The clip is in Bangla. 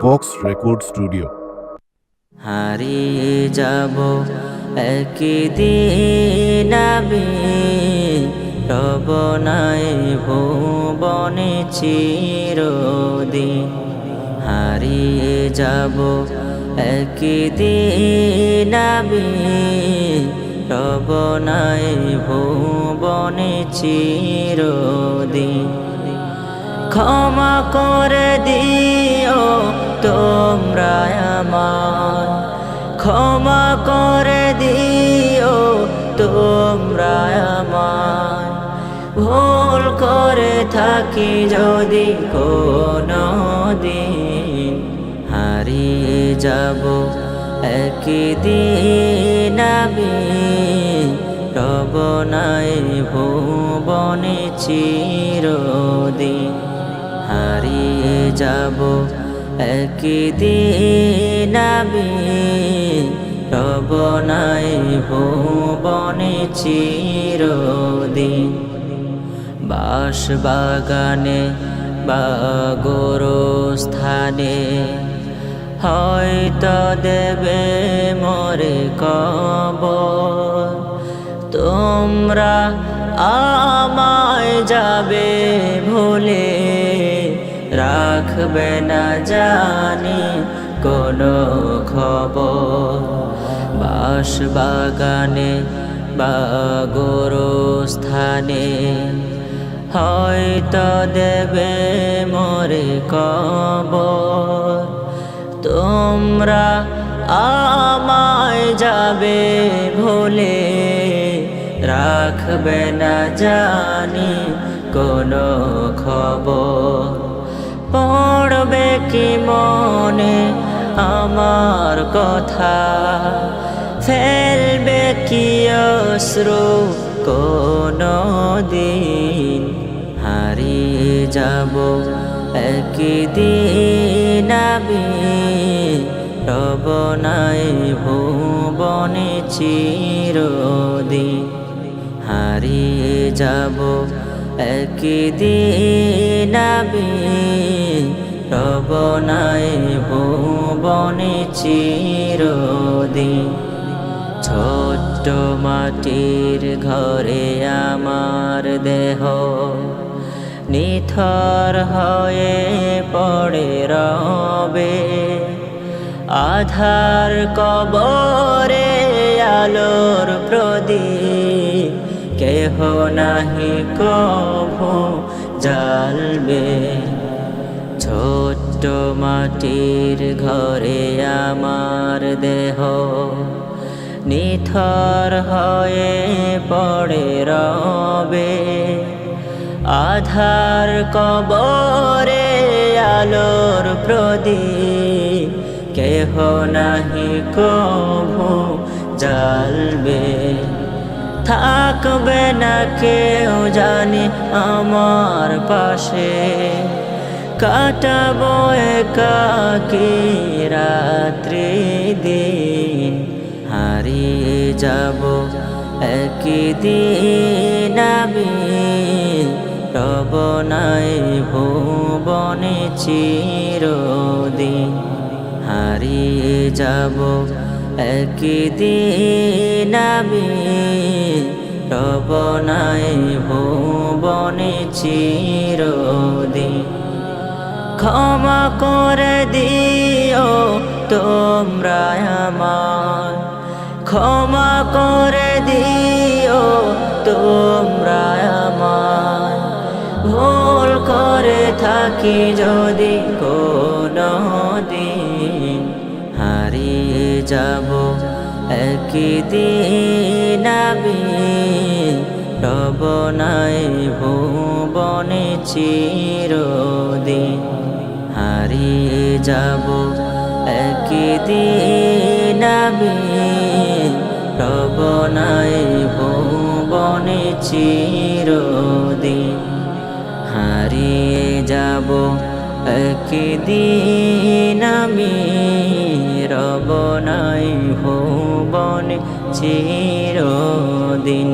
Box record studio. হারিয়ে যাব একদিন আমি, রব নাই ভুবনে চিরদিন। হারিয়ে যাব একদিন আমি, রব নাই ভুবনে চিরদিন। ক্ষমা করে দিও তোমরা আমায়, ক্ষমা করে দিও তোমরা আমায়। ভুল করে থাকি যদি কোনো দিন, হারিয়ে যাব একদিন আমি, রব নাই ভুবনে চিরদিন। হারিয়ে যাব একদিন আমি, রব নাই ভুবনে চিরদিন। বাঁশ বাগানে বা গোরস্থানে হয়তো দেবে মোরে কবর। তোমরা আমায় যাবে ভুলে, রাখবে না জানি কোনো খবর। বাঁশ বাগানে বা গোরস্থানে হয়তো দেবে মোরে কবর। তোমরা আমায় যাবে ভুলে, রাখবে না জানি কোনো খবর। পড়বে কি মনে আমার কথা, ফেলবে কি অশ্রু কোনো দিন। হারিয়ে যাব একদিন আমি, রব নাই ভুবনে চিরদিন। হারিয়ে যাব একদিন আমি, রব নাই ভুবনে চিরদিন। ছোট্ট মাটির ঘরে আমার দেহ নিথর হয়ে পড়ে রবে। আধার কবরে আলোর প্রদীপ কেহ নাহি কভু জ্বালবে। ছোট্ট মাটির ঘরে আমার দেহ নিথর হয়ে পড়ে রবে। আধার কবরে আলোর প্রদীপ কেহ নাহি কভু জ্বালবে। থাকবে না কেউ জানি আমার পাশে, কাটাবো একাকী রাত্রি দিন। হারিয়ে যাব একদিন আমি, রব নাই ভুবনে চিরদিন। হারিয়ে যাব একদিন আমি, রব নাই ভুবনে চিরদিন। ক্ষমা করে দিও তোমরা আমায়, ক্ষমা করে দিও তোমরা আমায়। ভুল করে থাকি যদি কোনো দিন, হারিয়ে যাব একদিন আমি, রব নাই ভুবনে চিরদিন। হারিয়ে যাব একদিন আমি, রব নাই ভুবনে চিরদিন। হারিয়ে যাব একদিন আমি, রব নাই ভুবনে চিরদিন।